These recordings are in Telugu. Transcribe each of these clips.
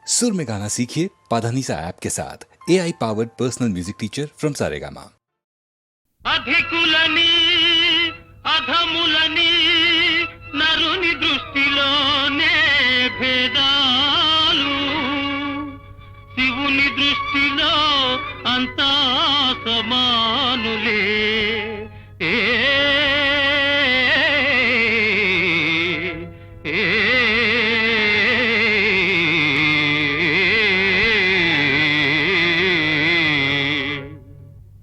सुर में गाना सीखिए पाधानीसा ऐप के साथ AI powered personal music teacher from Saregama. అధికులని అధములని నరుని దృష్టిలోనే భేదాలు, శివుని దృష్టిలో అంతా సమానులే. ఏ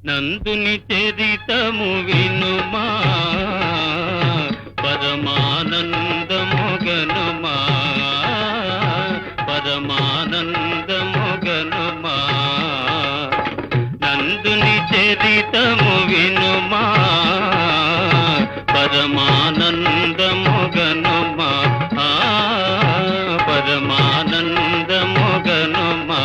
నందుని చరితము వినుమా, పరమానందము గనుమా, పరమానందము గనుమా. నందుని చరితము వినుమా, పరమానందము గనుమా, పరమానందము గనుమా.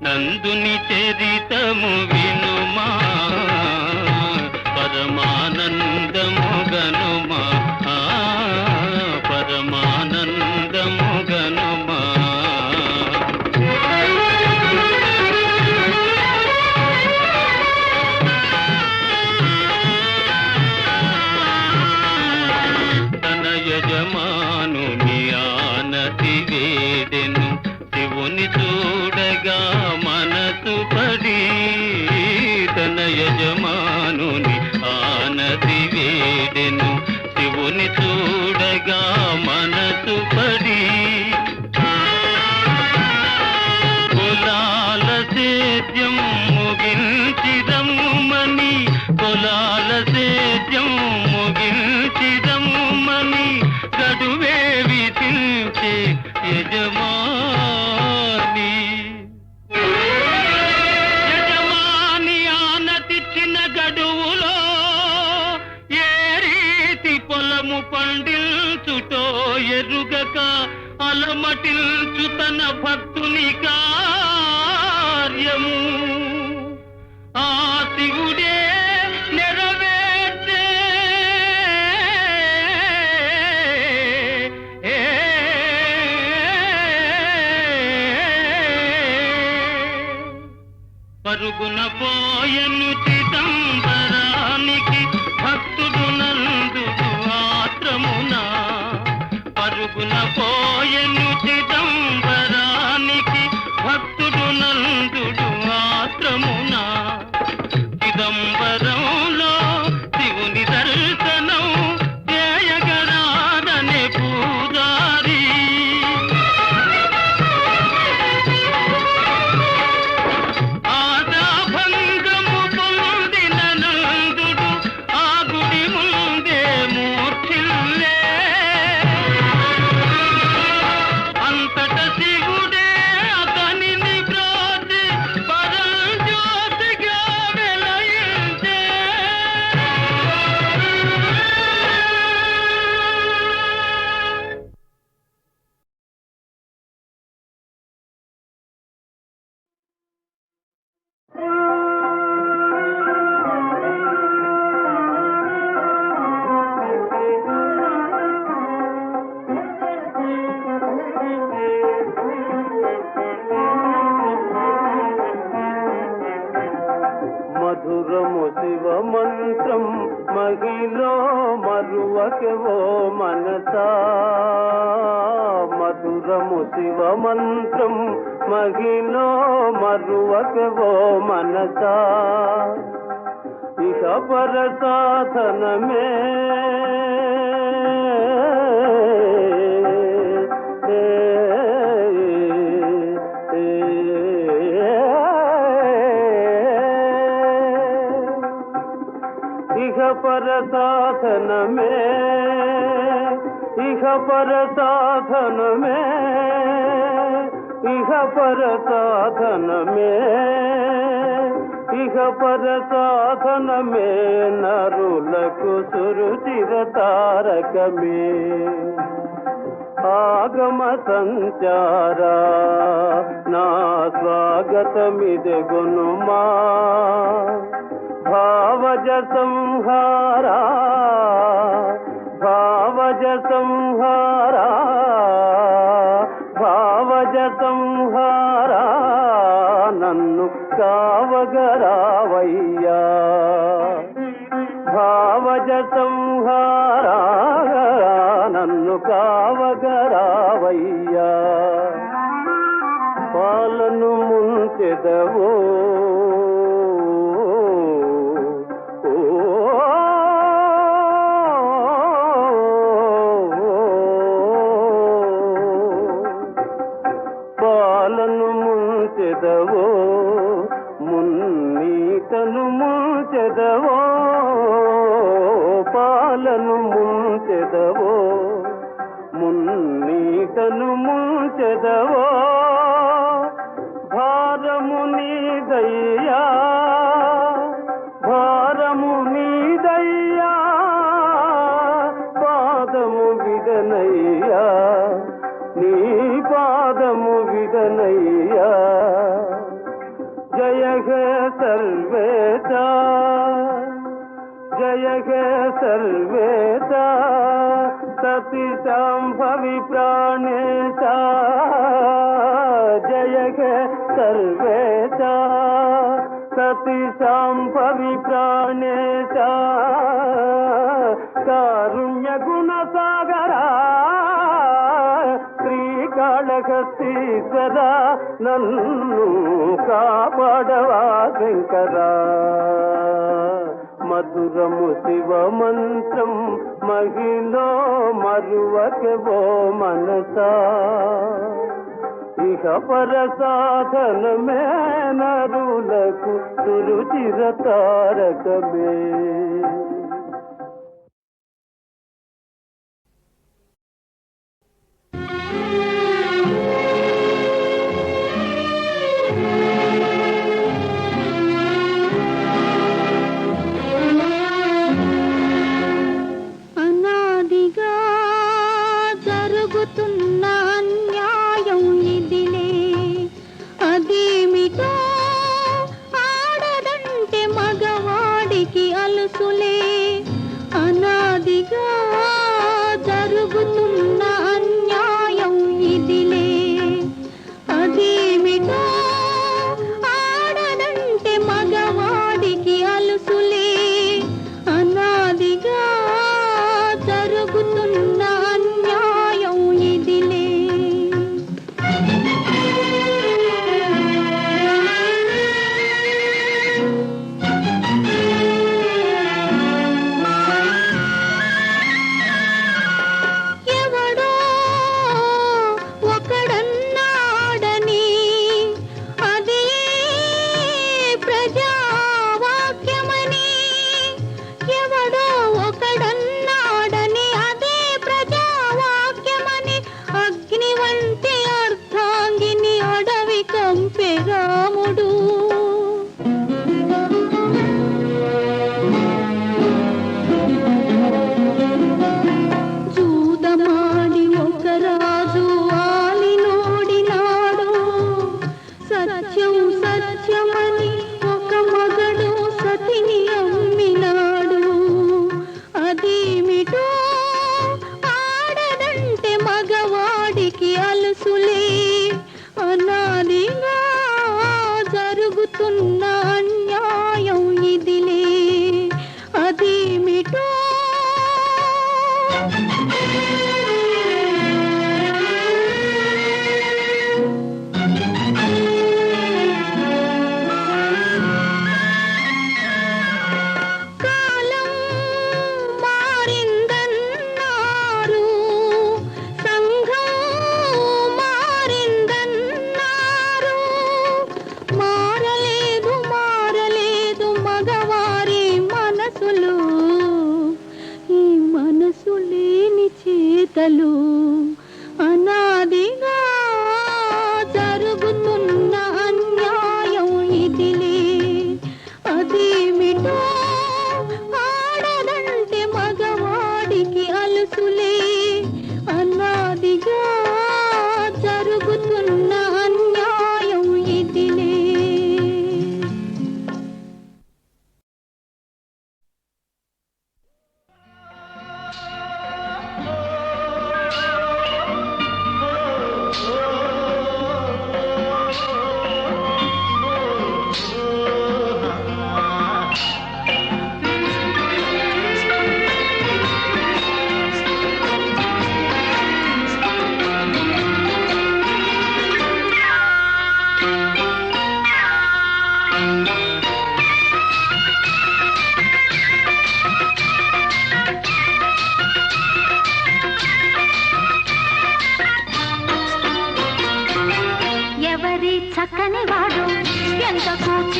నందుని చరితము వినుమా, పరమానందము గనుమా, పరమానందము గనుమా. తన యజమానుని ఆనతి వేదెను, శివుని చూడగా మనసు పడి. తన యజమానుని ఆనతి వేదెను, శివుని చూడగా మనసు పడి. కులాల సేద్యం ముగించిదమ్మని, కులాల సేద్యం ముగించిదమ్మని గడువే విధించే యజమాని. యజమాని ఆనతిచ్చిన గడువులో ఏ రీతి పొలము పండించుటో ఎరుగక అలమటించు తన భక్తుని కార్యము. ఆ శివుడే నెరవేర్చే పరుగున పోయను చిదంబరానికి భక్తుడు నందుడు ఆత్రమున. పరుగున పోయను చిదంబరానికి భక్తుడు నందుడు ఆత్రమున. చిదంబరంలో శివుని దర్శనం చేయగరాదనే పూజారి. మధురము శివ మంత్రం మహిలో మరువకెవో మనసా. మధురము శివ మంత్రం మహిలో మరువకెవో మనసా. ఇహ పర సాధనమే పర సాధనమే ఇహ పర సాధనమే ఇహ పర సాధనమే ఇహ పర సాధనమే నరులకు సురుచిర తారకమే ఆగమ సంచారా నా స్వాగతమిదెగునుమా భావజ సంహారా భావజ సంహారా భావజ సంహారా నన్ను కావగరావయ్యా భావజ సంహారా నన్ను కావగరావయ్యా పాలను ముంచెదవో పాలను ముంచెదవో మున్నీతను ముంచెదవో పాలను ముంచెదవో మున్నీతను ముంచెదవో భారము నీదయ్యా భారము నీదయ్యా పాదము విదనయ్యా నీ పాదము విదనయ్యా జయ హే సర్వేశ జయ హే సర్వేశ సతి శాంభవి ప్రాణేశ జయ హే సర్వేశ సతి శాంభవి ప్రాణేశ కారుణ్య గుణ సాగరా శ్రీకాళహస్తీశ్వర నన్ను కాపాడవా శంకరా మధురము శివ మంత్రం మహిలో మరువకెవో మనసా ఇహ పర సాధనమే నరులకు సురుచిర తారకమే అలుసులే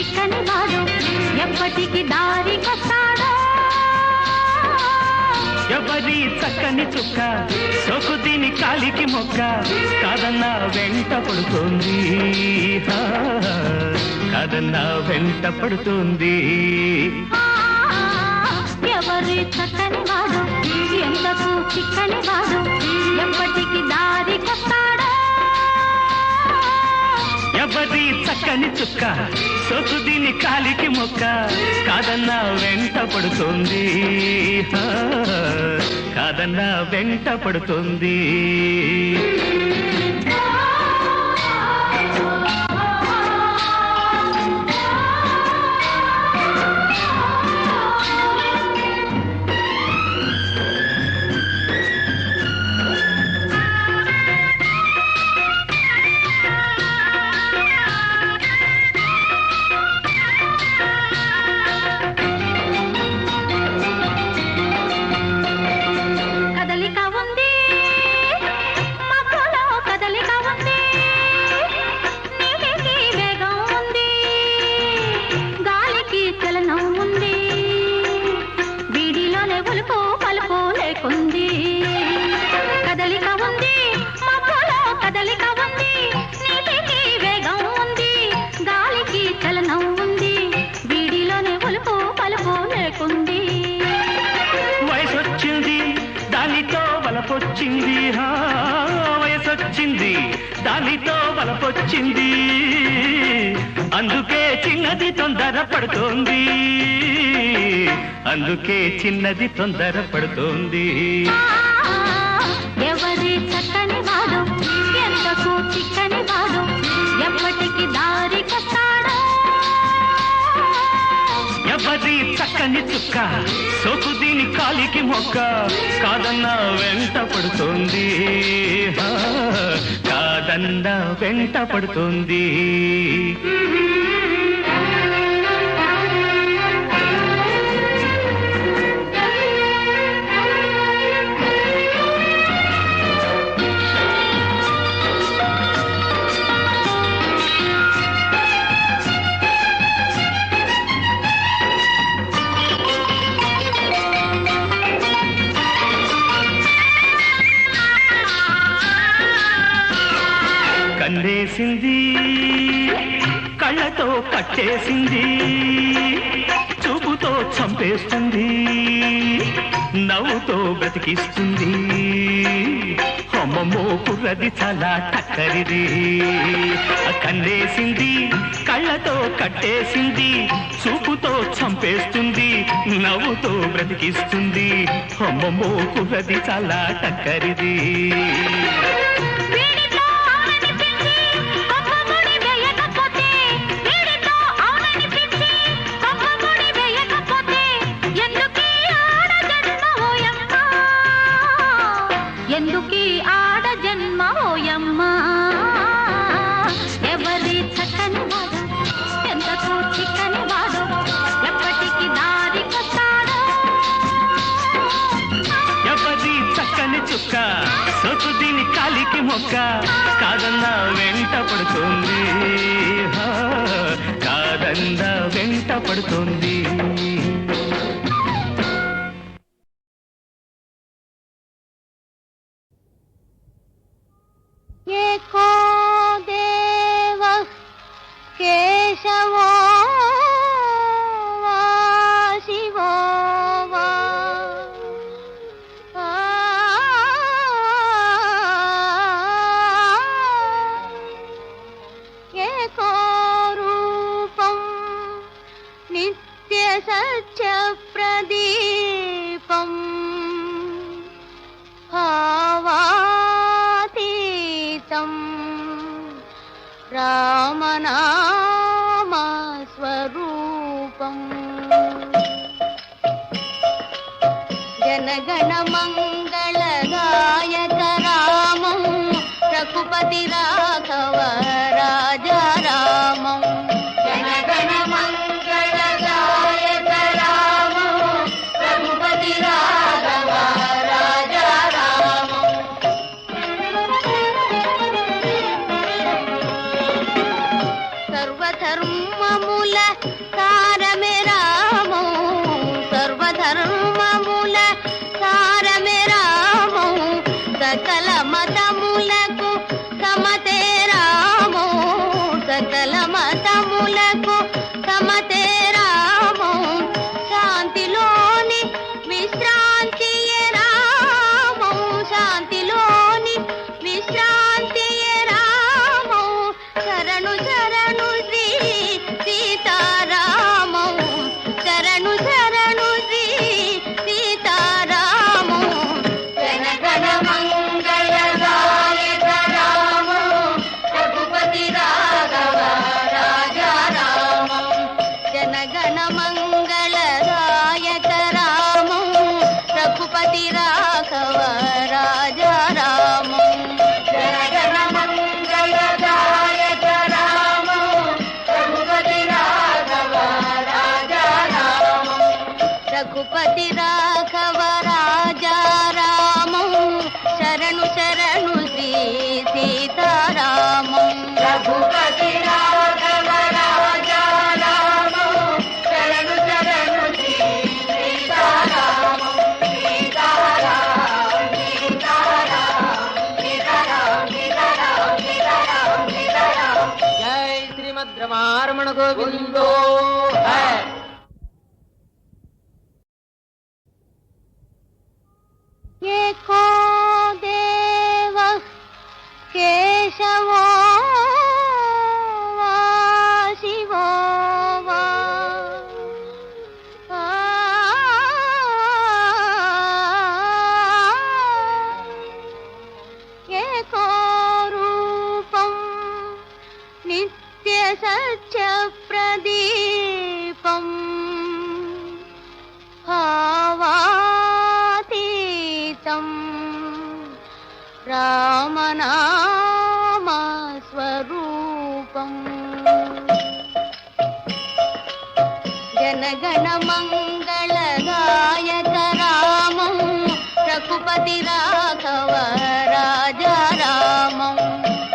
చిక్కని వాడు ఎప్పటికి దారికొస్తాడో. ఎవరి చక్కని చుక్క సోకు దీని కాలికి మొక్క కాదన్నా వెంట పడుతోంది, కాదన్నా వెంట పడుతోంది. ఎవరి చక్కని వాడు ఎంతకు చిక్కని వాడు ఎప్పటికి దారికొస్తాడో. ఎవరి చక్కని చుక్క సోకు దీని కాలికి మొక్క కాదన్నా వెంట పడుతోంది, కాదన్నా వెంట పడుతోంది. వలపొచ్చింది, వయసొచ్చింది దానితో వలపొచ్చింది, అందుకే చిన్నది తొందర పడుతోంది, అందుకే చిన్నది తొందర పడుతోంది. ఎవరి చక్కని వాడు ఎంతకు చిక్కని వాడు ఎప్పటికి దారికొస్తాడో. ఎవరి చక్కని చుక్క సోకు దీని కాలికి మొక్క కాదన్నా వెంట పడుతోంది, కాదన్నా వెంట పడుతోంది. కన్నేసింది కళ్ళతో కట్టేసింది, చూపుతో చంపేస్తుంది, నవ్వుతో బ్రతికిస్తుంది, అమ్మమ్మో కుర్రది చాలా టక్కరిది. కన్నేసింది కళ్ళతో కట్టేసింది, చూపుతో చంపేస్తుంది, నవ్వుతో బ్రతికిస్తుంది, అమ్మమ్మో కుర్రది చాలా టక్కరిది. ఎందుకీ ఆడ జన్మ ఓయమ్మా. ఎవరి చక్కని వాడు ఎంతకు చిక్కని వాడు ఎప్పటికి దారికొస్తాడో. ఎవరి చక్కని చుక్క సోకు దీని కాలికి మొక్క కాదన్నా వెంట పడుతోంది, కాదన్నా వెంట పడుతోంది. ఏకో దేవ కేశవో వా శివో వా ఏకో రూపం నిత్య సత్య ప్రదీపం రామనామ స్వరూపం. జనగణ మంగళదాయక రామం రఘుపతి రాఘవ రాజా రామం. జనగణ మంగళదాయక రామం రఘుపతి రాఘవ రాజా రామం. సర్వధర్మముల సారమే రామం సర్వధర్మముల సారమే రామం సకల మతములకు సమతే రామం సకల మతములకు సమతే రామం శాంతిలోని విశ్రాంతియే రామం శాంతిలోని విశ్రాంతియే రామం శరణు శరణు శ్రీ సీతారామం శరణు శరణు శ్రీ సీతారామం జనగణ మంగళదాయక రామం రఘుపతి రాఘవ రాజా రామం జనగణ మంగళదాయక రామం రఘుపతి రాఘవ రాజా రామం జనగణ మంగళదాయక రామం రఘుపతి రాఘవ రాజా రామం రఘుపతి రాఘవ రాజా రామం శరణు శరణు శ్రీ సీతారామం రఘుపతి రాఘవ రాజా రామం శరణు శరణు శ్రీ సీతారామం సీతారాం సీతారాం సీతారాం సీతారాం సీతారాం జై శ్రీమద్ రమారమణ గోవిందో एको देव केशवो वा शिवो वा एको रूपं नित्यसत्यप्रदीपम् भावातीतं रामनामस्वरूपम् जनगणमङ्गलदायक रामं रघुपति राघव राजा रामं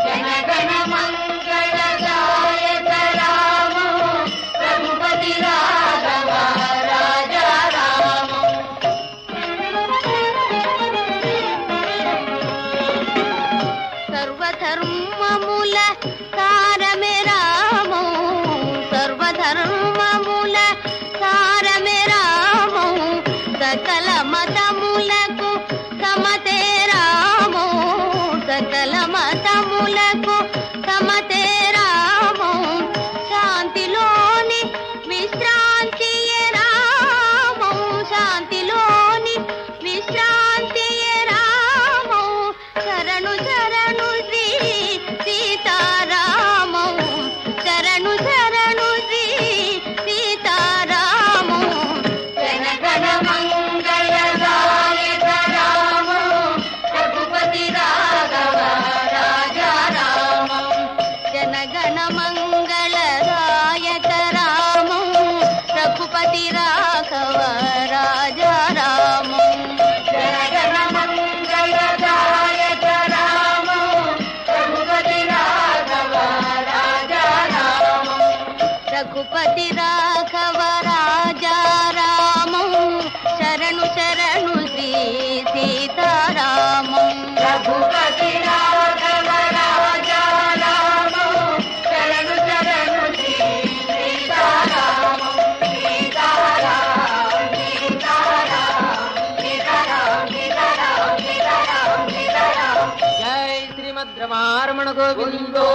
जनगणमङ्गलदायक रामं रघुपति राघव राजा रामं సర్వధర్మముల సారమే రామం సర్వధర్మముల సారమే రామం సకల మతములకు సమతే రామం సకల మతములకు సమతే రామం శాంతిలోని విశ్రాంతియే రామం శాంతిలోని విశ్రాంతియే రామం శరణు శరణు శ్రీ సీతారామం శరణు శరణు శ్రీ సీతారామం జనగణ మంగళదాయక రామం రఘుపతి రాఘవ రాజా రామం జనగణ మంగళదాయక రామం రఘుపతి రాఘవ రాజా రామం జనగణ మంగళదాయక రామం రఘుపతి రాఘవ రాజా రామం రఘుపతి రాఘవ రాజా రామం శరణు శరణు శ్రీ సీతారామం రఘుపతి రాఘవ రాజా రామం శరణు శరణు శ్రీ సీతారామం సీతారాం సీతారాం సీతారాం సీతారాం సీతారాం సీతారాం జై శ్రీమద్ రమారమణ గోవిందో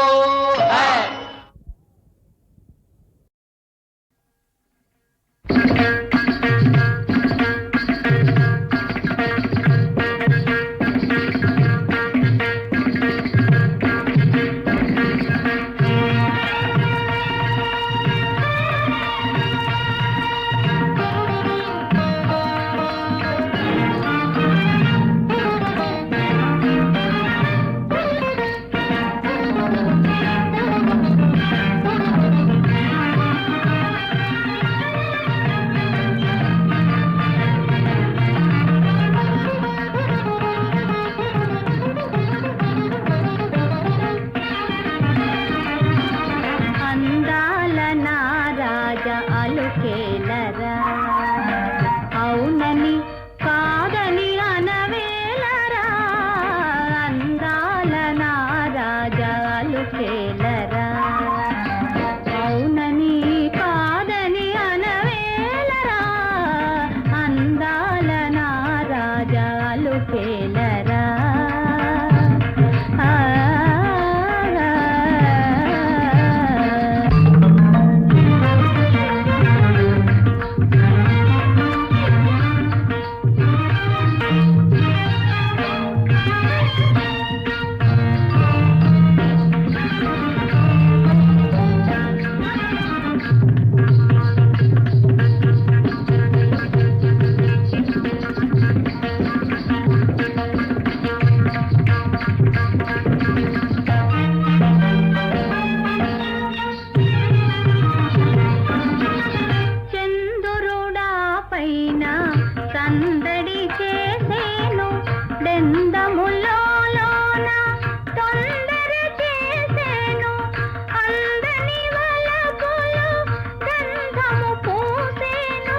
అలుకేలరా అవునని కాదని అనవేలరా అందాల నా రాజా అలుకేలరా అవునని కాదని అనవేలరా అందాల నా రాజా అలుకేలరా సందడి చేసేను డెందములోన తొందర చేసేను అందని వలపులు గంధము పూసేను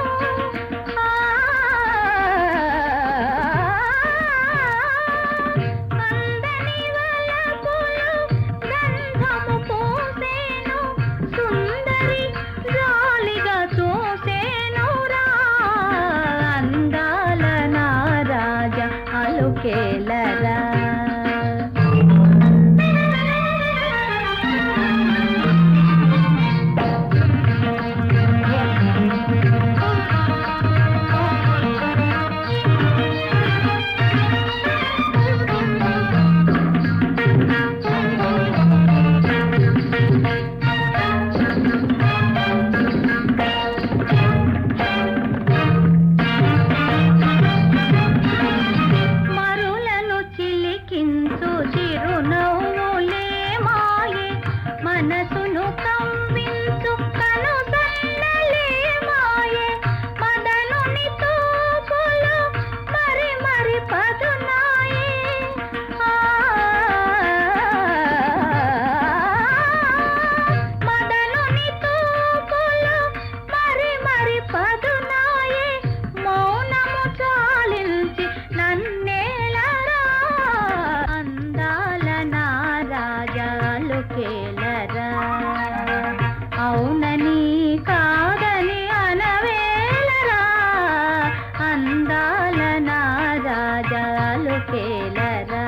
అందని వలపులు గంధము పూసేను సుందరి జాలిగా చూసేను అందాల నా రాజా అలుకేలరా మనసును కవ్వించు కను సన్నలే మాయే మదనుని తోపులు మరి మరి పదునాయే మదనుని తోపులు మరి మరి పదునాయే మౌనము చాలించి నన్నేలరా అందాల నా రాజా అలుకేలరా అవునని కాదని అనవేలరా అందాల నా రాజా అలుకేలరా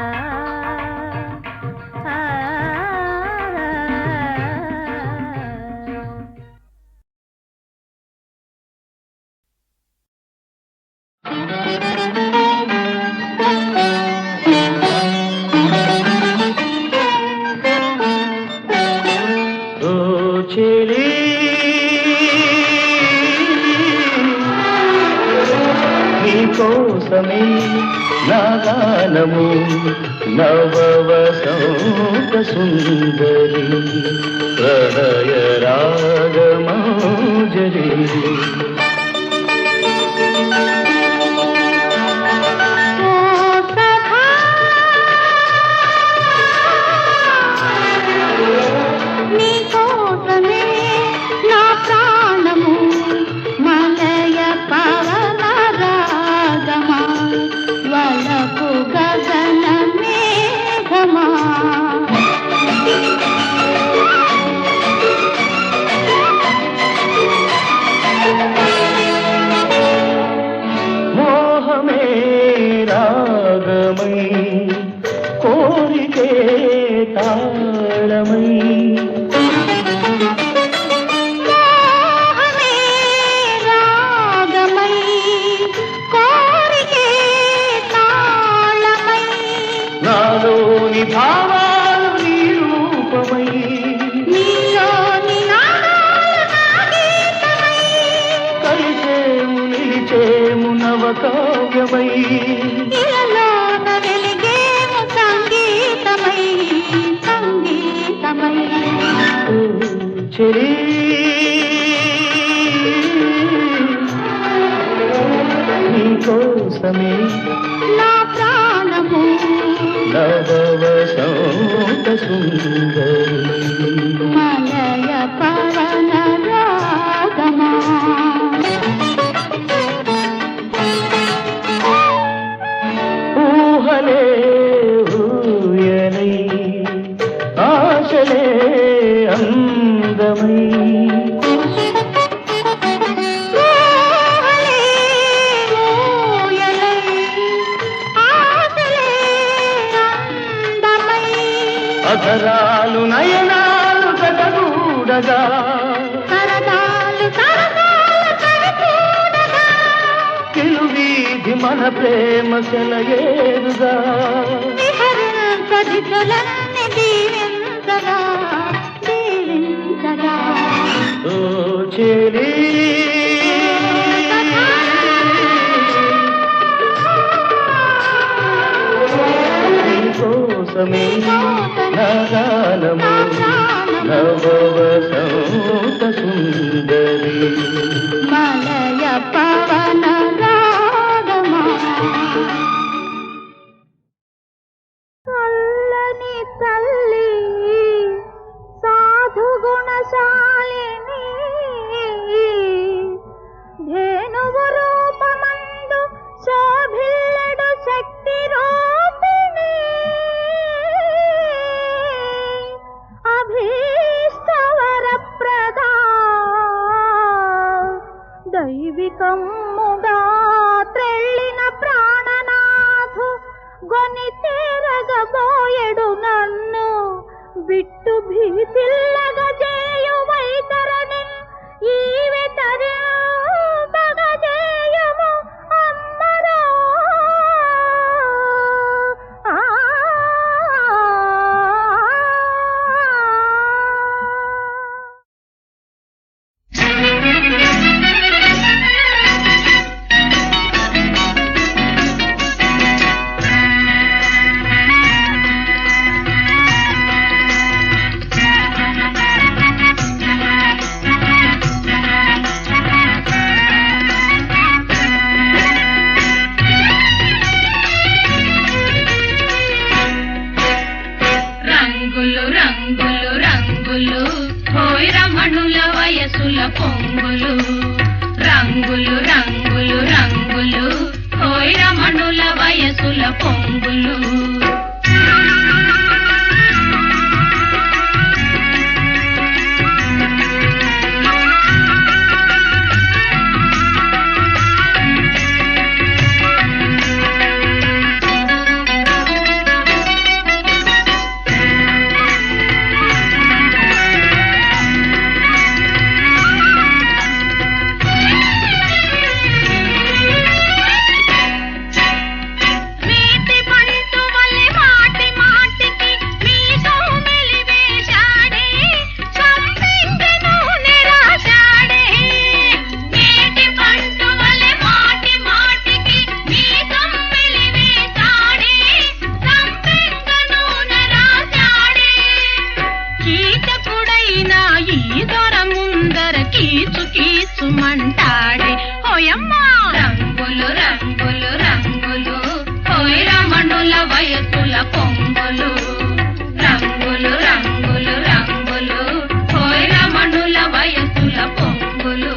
కోసమే నా గానము నవవసంత సుందరి ప్రణయ రాగమాంజలి కోరికే తాళమై రాగమై కోరికే తాళమై నాలోని భావాలు నీ రూపమై నీలోని కలిసేము నిలిచేము నవకావ్యమై చెలి నీకోసమే నా ప్రాణము నవవసంత సుందరి మలయ పవన రాగమ అధరాలు నయనాలు జగగూడగా సరదాలు సరదాలు కడకూడగా వీధి మన ప్రేమ సెలయేరుగా విహరించదిశలన్నీ దీవించగా దీవించగా ఓ చెలి కోసమే నగానము నవవసంత సుందరి మలయ పవన రాగమా చల్లని తల్లి సాధు గుణశాలిని ధేనువు రూపమందు శోభిల్లడు శక్తి రూపిణి అభీష్టవరప్రదా దైవికమ్ముగా త్రెళ్ళిన ప్రాణనాథు గొని తీరగబోయెడు నన్ను బిట్టు భీతిల్లగ చేయు వైతరణి ఈవె తరబగజేయము అమ్మరా రంగులు రంగులు రంగులు హోయ్ రమణుల వయసుల పొంగులు రంగులు రంగులు రంగులు హోయ్ రమణుల వయసుల పొంగులు నీతి పంటు వలె మాటి మాటికి నీ సౌమిలి వేశాడే సంపింగను నిరాశాడే నీతి పంటు వలె మాటి మాటికి నీ సౌమిలి వేశాడే సంపింగను నిరాశాడే కీచకుడైన ఈ దొర ముందర కీచు కీచుమంటాడే హోయమ్మా రంగులు రంగులు రంగులు హోయ్ రమణుల వయసుల పొంగులు రంగులు రంగులు రంగులు హోయ్ రమణుల వయసుల పొంగులు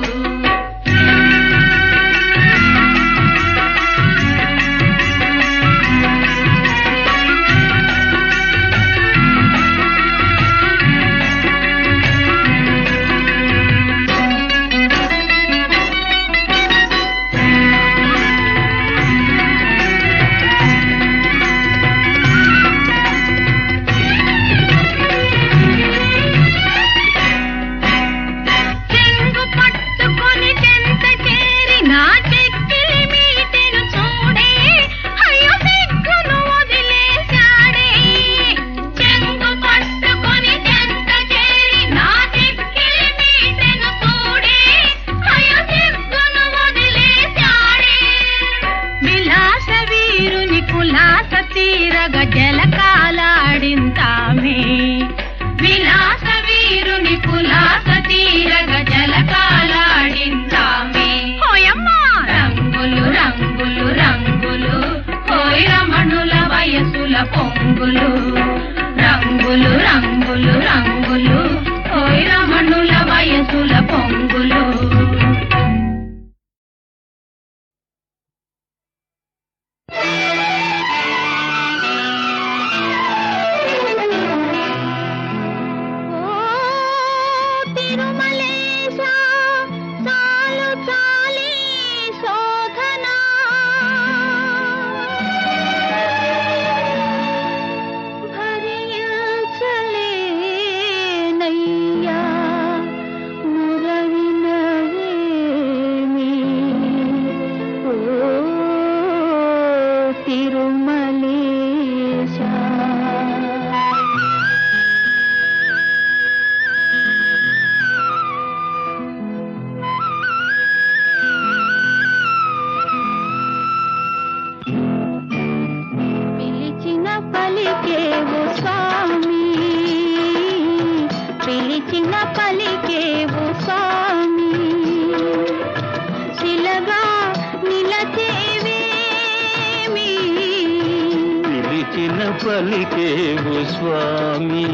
పలికేవు స్వామి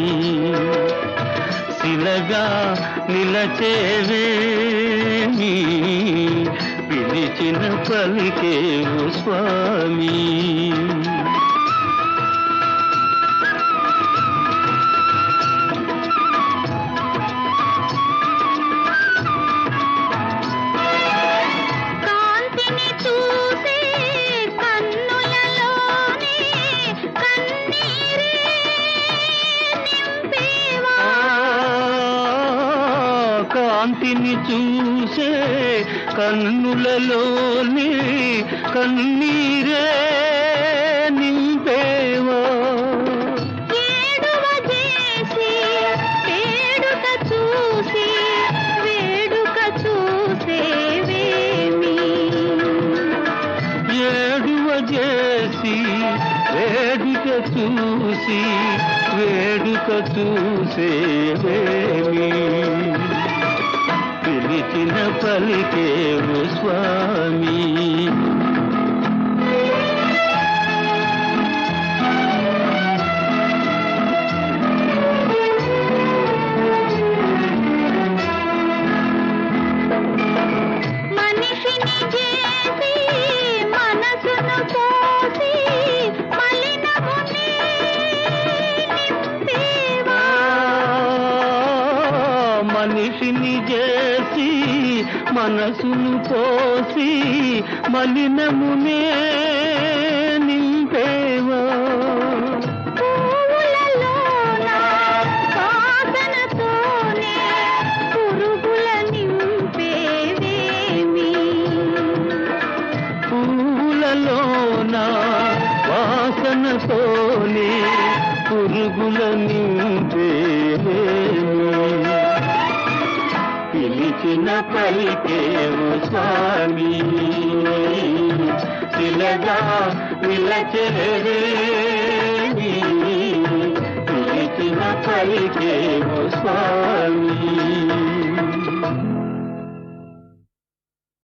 శిలగా నిలచేవేమి పిలిచిన పలికేవు స్వామి కాంతిని చూసే కన్నులలోనే కన్నీరే నింపేవా కాంతిని చూసే కన్నులలోని కన్నీరే నింపేవా ఏడువ చేసి వేడుక చూసి వేడుక చూసేవేమి ఏడువ చేసి వేడుక చూసి వేడుక చూసేవేమి పిలిచిన పలికేవు స్వామి మనిషిని చేసి మనసును పోసి మలినముని నింపేవా మనిషిని చేసి మనసును పోసి మలినమునే నింపేవా పువ్వులలోన వాసనతోనే పురుగుల నింపేవేమి పూలలోన వాసనతోనే పురుగుల నింపేవేమి పిలిచిన పలికేవు స్వామి శిలగా నిలచేవేమి పిలిచిన పలికేవు స్వామి